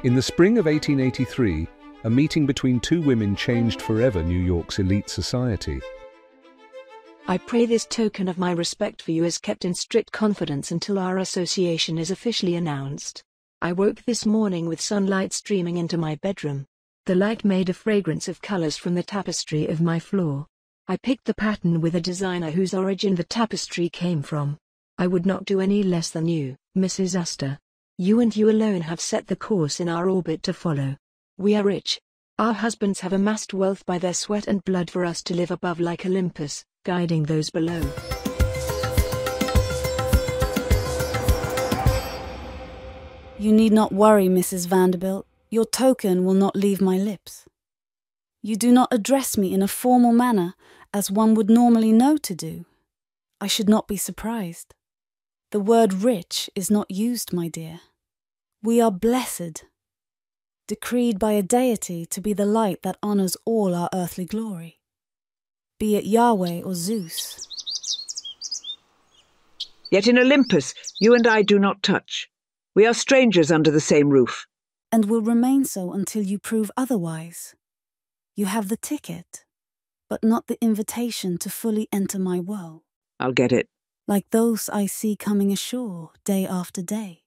In the spring of 1883, a meeting between two women changed forever New York's elite society. I pray this token of my respect for you is kept in strict confidence until our association is officially announced. I woke this morning with sunlight streaming into my bedroom. The light made a fragrance of colors from the tapestry of my floor. I picked the pattern with a designer whose origin the tapestry came from. I would not do any less than you, Mrs. Astor. You and you alone have set the course in our orbit to follow. We are rich. Our husbands have amassed wealth by their sweat and blood for us to live above like Olympus, guiding those below. You need not worry, Mrs. Vanderbilt. Your token will not leave my lips. You do not address me in a formal manner, as one would normally know to do. I should not be surprised. The word rich is not used, my dear. We are blessed, decreed by a deity to be the light that honors all our earthly glory, be it Yahweh or Zeus. Yet in Olympus, you and I do not touch. We are strangers under the same roof. And will remain so until you prove otherwise. You have the ticket, but not the invitation to fully enter my world. I'll get it. Like those I see coming ashore day after day.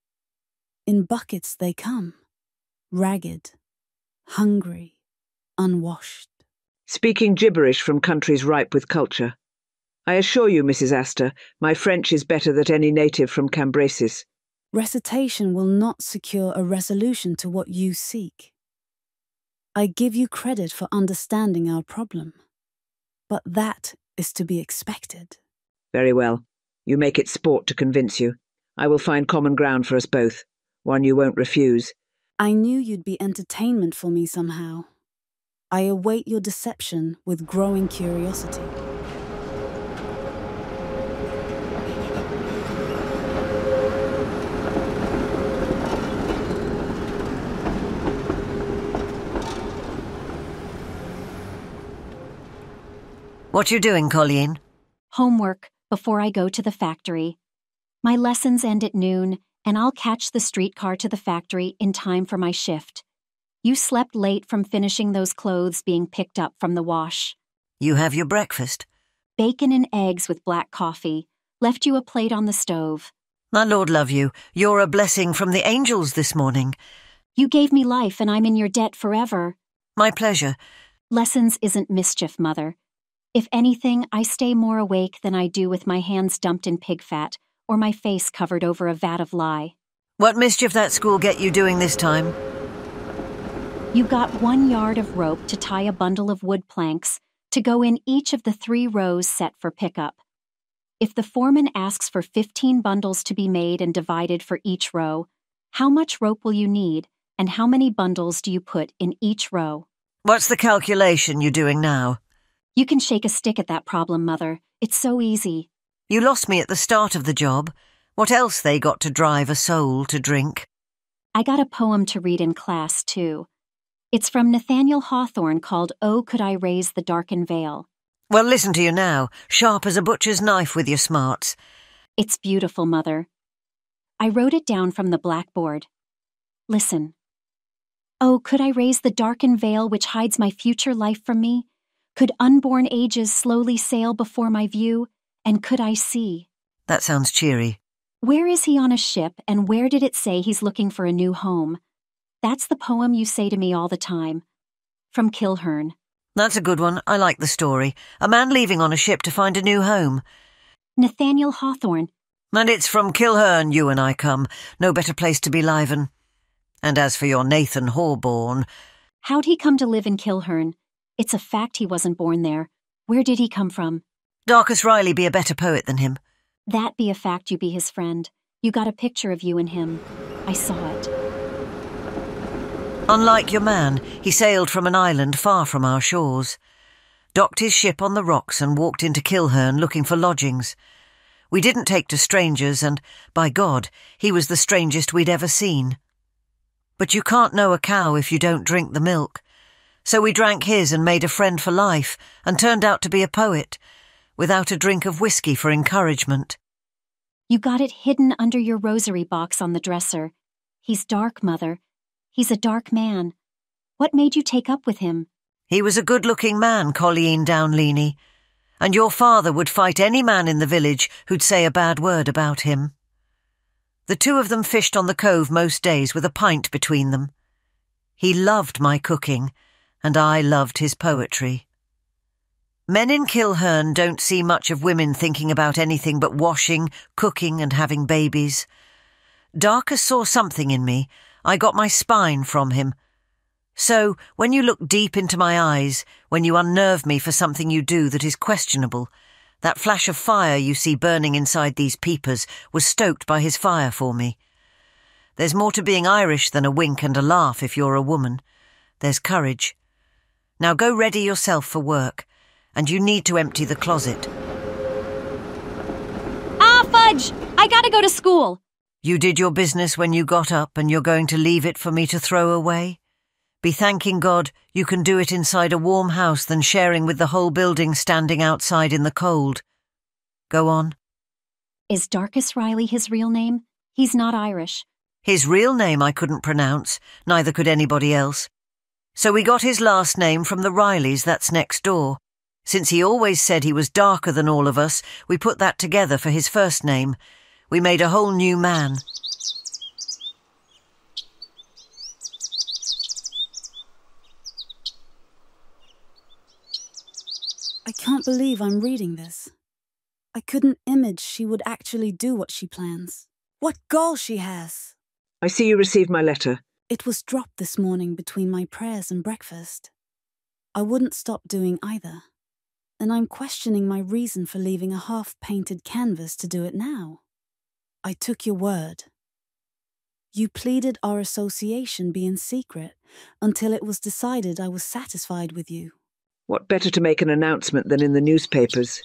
In buckets they come, ragged, hungry, unwashed. Speaking gibberish from countries ripe with culture. I assure you, Mrs. Astor, my French is better than any native from Cambrasis. Recitation will not secure a resolution to what you seek. I give you credit for understanding our problem, but that is to be expected. Very well. You make it sport to convince you. I will find common ground for us both, one you won't refuse. I knew you'd be entertainment for me somehow. I await your deception with growing curiosity. What you doing, Colleen? Homework before I go to the factory. My lessons end at noon, and I'll catch the streetcar to the factory in time for my shift. You slept late from finishing those clothes being picked up from the wash. You have your breakfast? Bacon and eggs with black coffee. Left you a plate on the stove. My Lord love you. You're a blessing from the angels this morning. You gave me life, and I'm in your debt forever. My pleasure. Lessons isn't mischief, Mother. If anything, I stay more awake than I do with my hands dumped in pig fat or my face covered over a vat of lye. What mischief that school get you doing this time? You got 1 yard of rope to tie a bundle of wood planks to go in each of the 3 rows set for pickup. If the foreman asks for 15 bundles to be made and divided for each row, how much rope will you need, and how many bundles do you put in each row? What's the calculation you're doing now? You can shake a stick at that problem, Mother. It's so easy. You lost me at the start of the job. What else they got to drive a soul to drink? I got a poem to read in class, too. It's from Nathaniel Hawthorne called Oh, Could I Raise the Darkened Veil? Well, listen to you now, sharp as a butcher's knife with your smarts. It's beautiful, Mother. I wrote it down from the blackboard. Listen. Oh, could I raise the darkened veil which hides my future life from me? Could unborn ages slowly sail before my view, and could I see? That sounds cheery. Where is he on a ship, and where did it say he's looking for a new home? That's the poem you say to me all the time. From Kilhern. That's a good one. I like the story. A man leaving on a ship to find a new home. Nathaniel Hawthorne. And it's from Kilhern you and I come. No better place to be liven. And as for your Nathan Hawborn... How'd he come to live in Kilhern? It's a fact he wasn't born there. Where did he come from? Darcus Riley be a better poet than him. That be a fact you be his friend. You got a picture of you and him. I saw it. Unlike your man, he sailed from an island far from our shores, docked his ship on the rocks and walked into Kilhern looking for lodgings. We didn't take to strangers and, by God, he was the strangest we'd ever seen. But you can't know a cow if you don't drink the milk. So we drank his and made a friend for life and turned out to be a poet, without a drink of whiskey for encouragement. You got it hidden under your rosary box on the dresser. He's dark, Mother. He's a dark man. What made you take up with him? He was a good-looking man, Colleen Downleany, and your father would fight any man in the village who'd say a bad word about him. The two of them fished on the cove most days with a pint between them. He loved my cooking, and I loved his poetry. Men in Kilhern don't see much of women thinking about anything but washing, cooking, and having babies. Darkus saw something in me. I got my spine from him. So, when you look deep into my eyes, when you unnerve me for something you do that is questionable, that flash of fire you see burning inside these peepers was stoked by his fire for me. There's more to being Irish than a wink and a laugh if you're a woman. There's courage. Now go ready yourself for work, and you need to empty the closet. Ah, fudge! I gotta go to school. You did your business when you got up, and you're going to leave it for me to throw away? Be thanking God you can do it inside a warm house than sharing with the whole building standing outside in the cold. Go on. Is Darkus Riley his real name? He's not Irish. His real name I couldn't pronounce, neither could anybody else. So we got his last name from the Rileys that's next door. Since he always said he was darker than all of us, we put that together for his first name. We made a whole new man. I can't believe I'm reading this. I couldn't imagine she would actually do what she plans. What goal she has! I see you received my letter. It was dropped this morning between my prayers and breakfast. I wouldn't stop doing either. And I'm questioning my reason for leaving a half-painted canvas to do it now. I took your word. You pleaded our association be in secret until it was decided I was satisfied with you. What better to make an announcement than in the newspapers?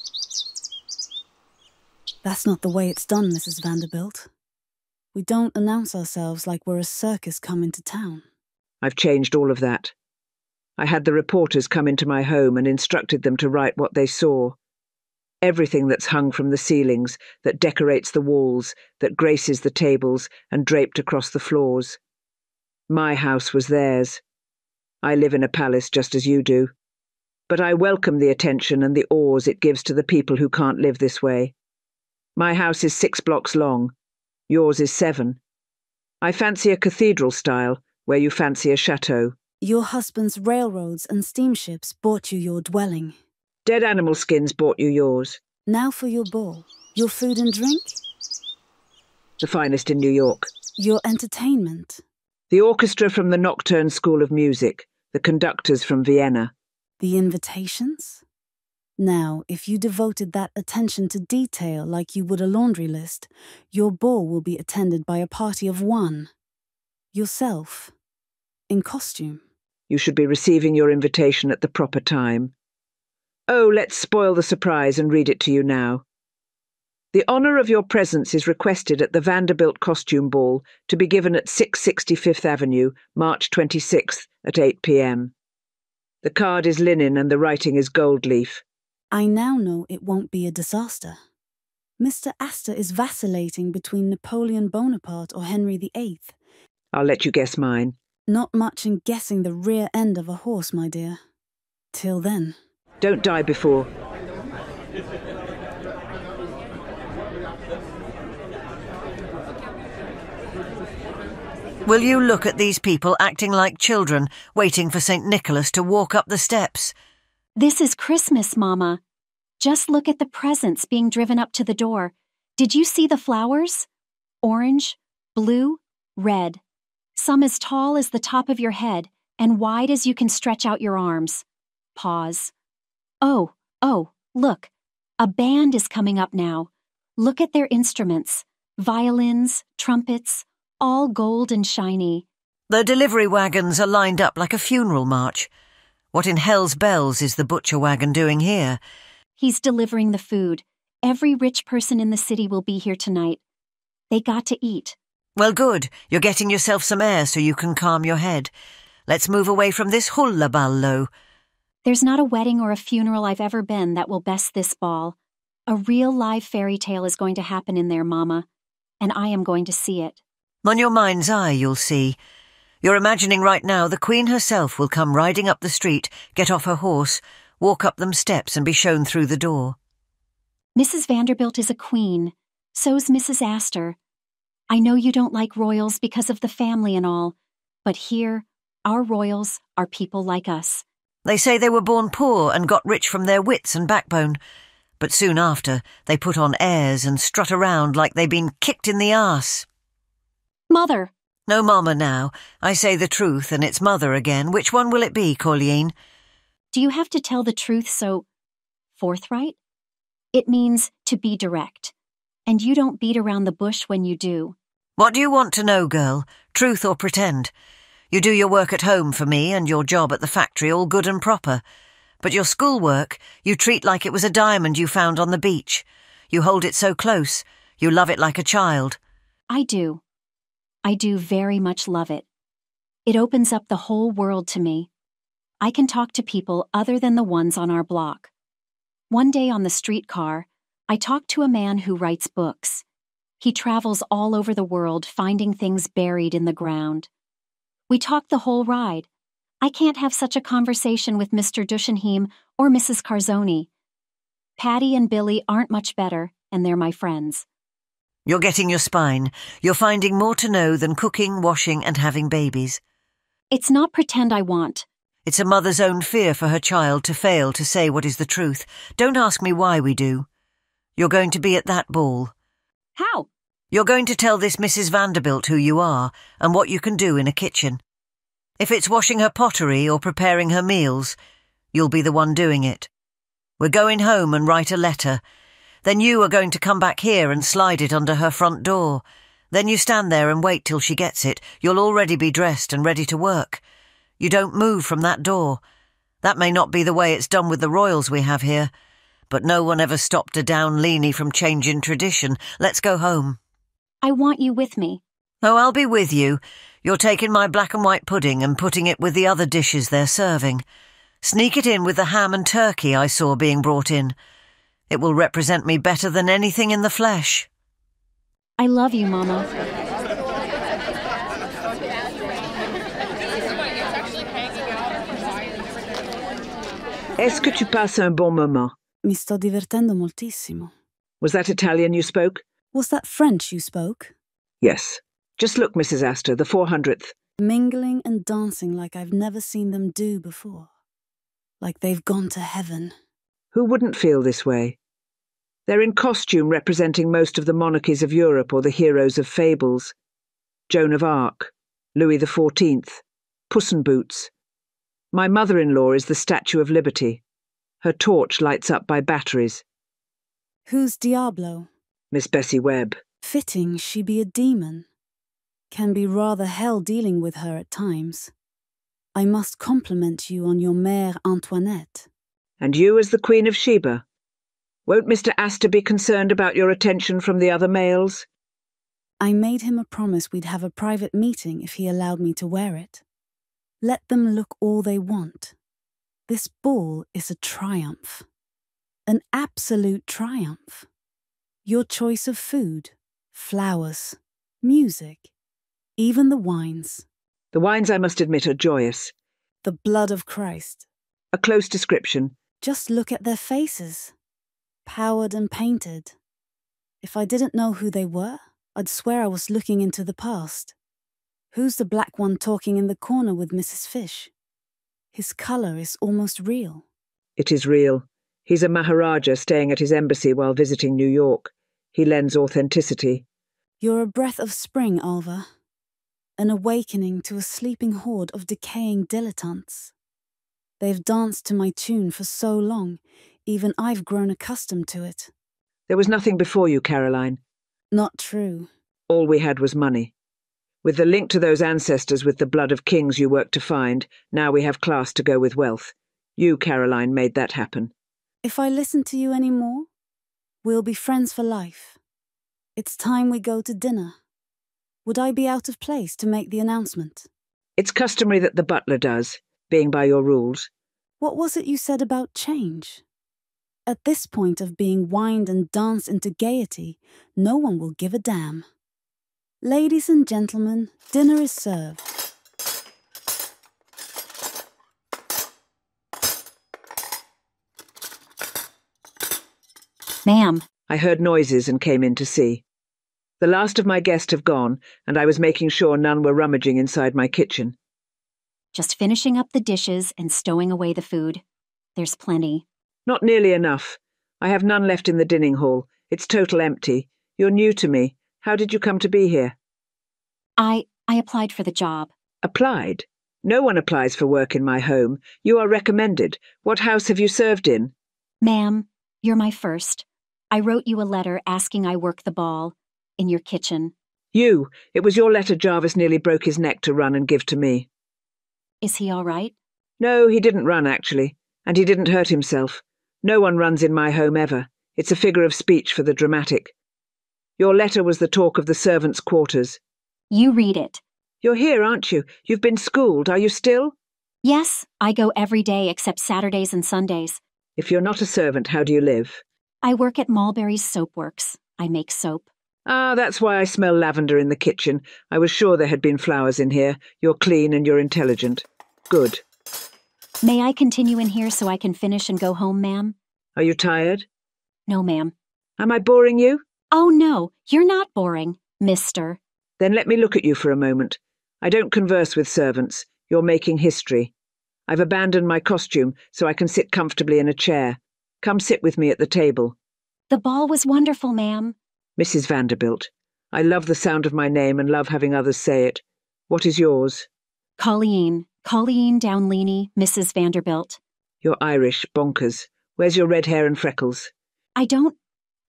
That's not the way it's done, Mrs. Vanderbilt. We don't announce ourselves like we're a circus coming to town. I've changed all of that. I had the reporters come into my home and instructed them to write what they saw. Everything that's hung from the ceilings, that decorates the walls, that graces the tables and draped across the floors. My house was theirs. I live in a palace just as you do. But I welcome the attention and the awes it gives to the people who can't live this way. My house is 6 blocks long. Yours is 7. I fancy a cathedral style, where you fancy a chateau. Your husband's railroads and steamships bought you your dwelling. Dead animal skins bought you yours. Now for your ball. Your food and drink? The finest in New York. Your entertainment? The orchestra from the Nocturne School of Music. The conductors from Vienna. The invitations? Now, if you devoted that attention to detail like you would a laundry list, your ball will be attended by a party of 1. Yourself. In costume. You should be receiving your invitation at the proper time. Oh, let's spoil the surprise and read it to you now. The honour of your presence is requested at the Vanderbilt Costume Ball to be given at 660 Fifth Avenue, March 26th at 8 p.m. The card is linen and the writing is gold leaf. I now know it won't be a disaster. Mr. Astor is vacillating between Napoleon Bonaparte or Henry VIII. I'll let you guess mine. Not much in guessing the rear end of a horse, my dear. Till then. Don't die before. Will you look at these people acting like children, waiting for St. Nicholas to walk up the steps? This is Christmas, Mama. Just look at the presents being driven up to the door. Did you see the flowers? Orange, blue, red. Some as tall as the top of your head and wide as you can stretch out your arms. Pause. Oh, look. A band is coming up now. Look at their instruments. Violins, trumpets, all gold and shiny. The delivery wagons are lined up like a funeral march. What in hell's bells is the butcher wagon doing here? He's delivering the food. Every rich person in the city will be here tonight. They got to eat. Well, good. You're getting yourself some air so you can calm your head. Let's move away from this hullabaloo. There's not a wedding or a funeral I've ever been that will best this ball. A real live fairy tale is going to happen in there, Mama, and I am going to see it. On your mind's eye, you'll see. You're imagining right now the Queen herself will come riding up the street, get off her horse, walk up them steps and be shown through the door. Mrs. Vanderbilt is a queen. So's Mrs. Astor. I know you don't like royals because of the family and all, but here, our royals are people like us. They say they were born poor and got rich from their wits and backbone, but soon after they put on airs and strut around like they'd been kicked in the arse. Mother! No mama now. I say the truth and it's mother again. Which one will it be, Colleen? Do you have to tell the truth so forthright? It means to be direct, and you don't beat around the bush when you do. What do you want to know, girl? Truth or pretend? You do your work at home for me and your job at the factory all good and proper. But your schoolwork, you treat like it was a diamond you found on the beach. You hold it so close. You love it like a child. I do. I do very much love it. It opens up the whole world to me. I can talk to people other than the ones on our block. One day on the streetcar, I talked to a man who writes books. He travels all over the world finding things buried in the ground. We talked the whole ride. I can't have such a conversation with Mr. Dushenheim or Mrs. Carzoni. Patty and Billy aren't much better, and they're my friends. You're getting your spine. You're finding more to know than cooking, washing and having babies. It's not pretend I want. It's a mother's own fear for her child to fail to say what is the truth. Don't ask me why we do. You're going to be at that ball. How? You're going to tell this Mrs. Vanderbilt who you are and what you can do in a kitchen. If it's washing her pottery or preparing her meals, you'll be the one doing it. We're going home and write a letter. Then you are going to come back here and slide it under her front door. Then you stand there and wait till she gets it. You'll already be dressed and ready to work. You don't move from that door. That may not be the way it's done with the royals we have here, but no one ever stopped a down leanie from changing tradition. Let's go home. I want you with me. Oh, I'll be with you. You're taking my black and white pudding and putting it with the other dishes they're serving. Sneak it in with the ham and turkey I saw being brought in. It will represent me better than anything in the flesh. I love you, Mama. Est-ce que tu passes un bon moment? Mi sto divertendo moltissimo. Was that Italian you spoke? Was that French you spoke? Yes. Just look, Mrs. Astor, the 400th. Mingling and dancing like I've never seen them do before. Like they've gone to heaven. Who wouldn't feel this way? They're in costume representing most of the monarchies of Europe or the heroes of fables. Joan of Arc, Louis XIV, Puss in Boots. My mother-in-law is the Statue of Liberty. Her torch lights up by batteries. Who's Diablo? Miss Bessie Webb. Fitting she be a demon. Can be rather hell dealing with her at times. I must compliment you on your Mère Antoinette. And you as the Queen of Sheba. Won't Mr. Astor be concerned about your attention from the other males? I made him a promise we'd have a private meeting if he allowed me to wear it. Let them look all they want. This ball is a triumph. An absolute triumph. Your choice of food, flowers, music, even the wines. The wines, I must admit, are joyous. The blood of Christ. A close description. Just look at their faces. Powered and painted. If I didn't know who they were, I'd swear I was looking into the past. Who's the black one talking in the corner with Mrs. Fish? His colour is almost real. It is real. He's a Maharaja staying at his embassy while visiting New York. He lends authenticity. You're a breath of spring, Alva. An awakening to a sleeping horde of decaying dilettantes. They've danced to my tune for so long, even I've grown accustomed to it. There was nothing before you, Caroline. Not true. All we had was money. With the link to those ancestors with the blood of kings you worked to find, now we have class to go with wealth. You, Caroline, made that happen. If I listen to you any more, we'll be friends for life. It's time we go to dinner. Would I be out of place to make the announcement? It's customary that the butler does, being by your rules. What was it you said about change? At this point of being wined and danced into gaiety, no one will give a damn. Ladies and gentlemen, dinner is served. Ma'am. I heard noises and came in to see. The last of my guests have gone, and I was making sure none were rummaging inside my kitchen. Just finishing up the dishes and stowing away the food. There's plenty. Not nearly enough. I have none left in the dining hall. It's total empty. You're new to me. How did you come to be here? I applied for the job. Applied? No one applies for work in my home. You are recommended. What house have you served in? Ma'am, you're my first. I wrote you a letter asking I work the ball in your kitchen. You. It was your letter Jarvis nearly broke his neck to run and give to me. Is he all right? No, he didn't run, actually. And he didn't hurt himself. No one runs in my home ever. It's a figure of speech for the dramatic. Your letter was the talk of the servants' quarters. You read it. You're here, aren't you? You've been schooled, are you still? Yes, I go every day except Saturdays and Sundays. If you're not a servant, how do you live? I work at Mulberry's Soap Works. I make soap. Ah, that's why I smell lavender in the kitchen. I was sure there had been flowers in here. You're clean and you're intelligent. Good. May I continue in here so I can finish and go home, ma'am? Are you tired? No, ma'am. Am I boring you? Oh, no, you're not boring, mister. Then let me look at you for a moment. I don't converse with servants. You're making history. I've abandoned my costume so I can sit comfortably in a chair. Come sit with me at the table. The ball was wonderful, ma'am. Mrs. Vanderbilt. I love the sound of my name and love having others say it. What is yours? Colleen Downleany, Mrs. Vanderbilt. You're Irish, bonkers. Where's your red hair and freckles? I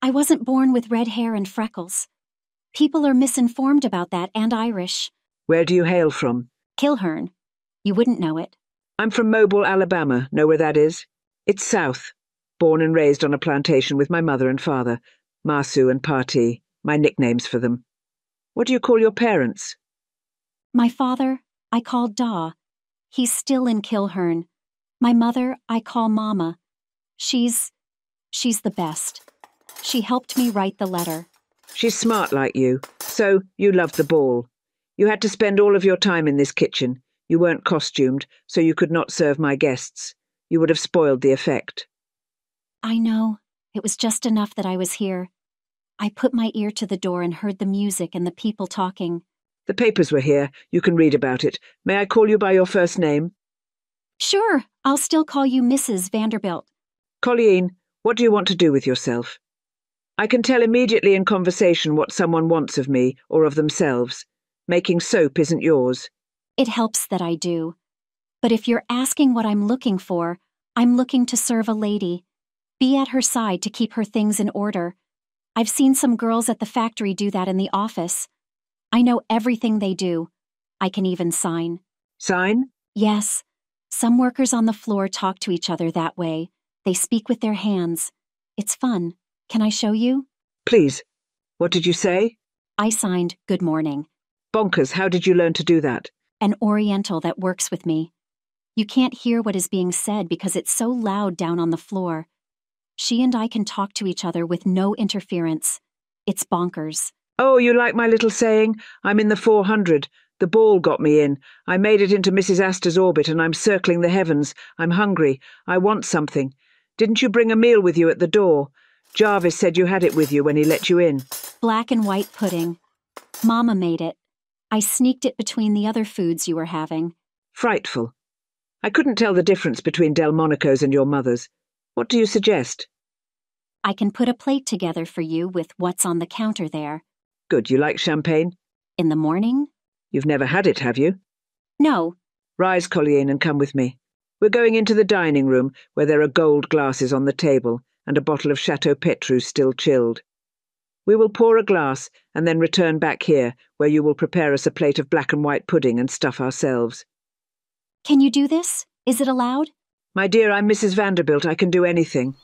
wasn't born with red hair and freckles. People are misinformed about that and Irish. Where do you hail from? Kilhern. You wouldn't know it. I'm from Mobile, Alabama. Know where that is? It's south. Born and raised on a plantation with my mother and father. Marsu and Parti, my nicknames for them. What do you call your parents? My father, I call Da. He's still in Kilhern. My mother, I call Mama. She's the best. She helped me write the letter. She's smart like you. So, you loved the ball. You had to spend all of your time in this kitchen. You weren't costumed, so you could not serve my guests. You would have spoiled the effect. I know. It was just enough that I was here. I put my ear to the door and heard the music and the people talking. The papers were here. You can read about it. May I call you by your first name? Sure, I'll still call you Mrs. Vanderbilt. Colleen, what do you want to do with yourself? I can tell immediately in conversation what someone wants of me or of themselves. Making soap isn't yours. It helps that I do. But if you're asking what I'm looking for, I'm looking to serve a lady. Be at her side to keep her things in order. I've seen some girls at the factory do that in the office. I know everything they do. I can even sign. Sign? Yes. Some workers on the floor talk to each other that way. They speak with their hands. It's fun. Can I show you? Please. What did you say? I signed good morning. Bonkers, how did you learn to do that? An Oriental that works with me. You can't hear what is being said because it's so loud down on the floor. She and I can talk to each other with no interference. It's bonkers. Oh, you like my little saying? I'm in the 400. The ball got me in. I made it into Mrs. Astor's orbit and I'm circling the heavens. I'm hungry. I want something. Didn't you bring a meal with you at the door? Jarvis said you had it with you when he let you in. Black and white pudding. Mama made it. I sneaked it between the other foods you were having. Frightful. I couldn't tell the difference between Delmonico's and your mother's. What do you suggest? I can put a plate together for you with what's on the counter there. Good. You like champagne? In the morning? You've never had it, have you? No. Rise, Colleen, and come with me. We're going into the dining room, where there are gold glasses on the table and a bottle of Chateau Petrus still chilled. We will pour a glass and then return back here, where you will prepare us a plate of black and white pudding and stuff ourselves. Can you do this? Is it allowed? My dear, I'm Mrs. Vanderbilt. I can do anything.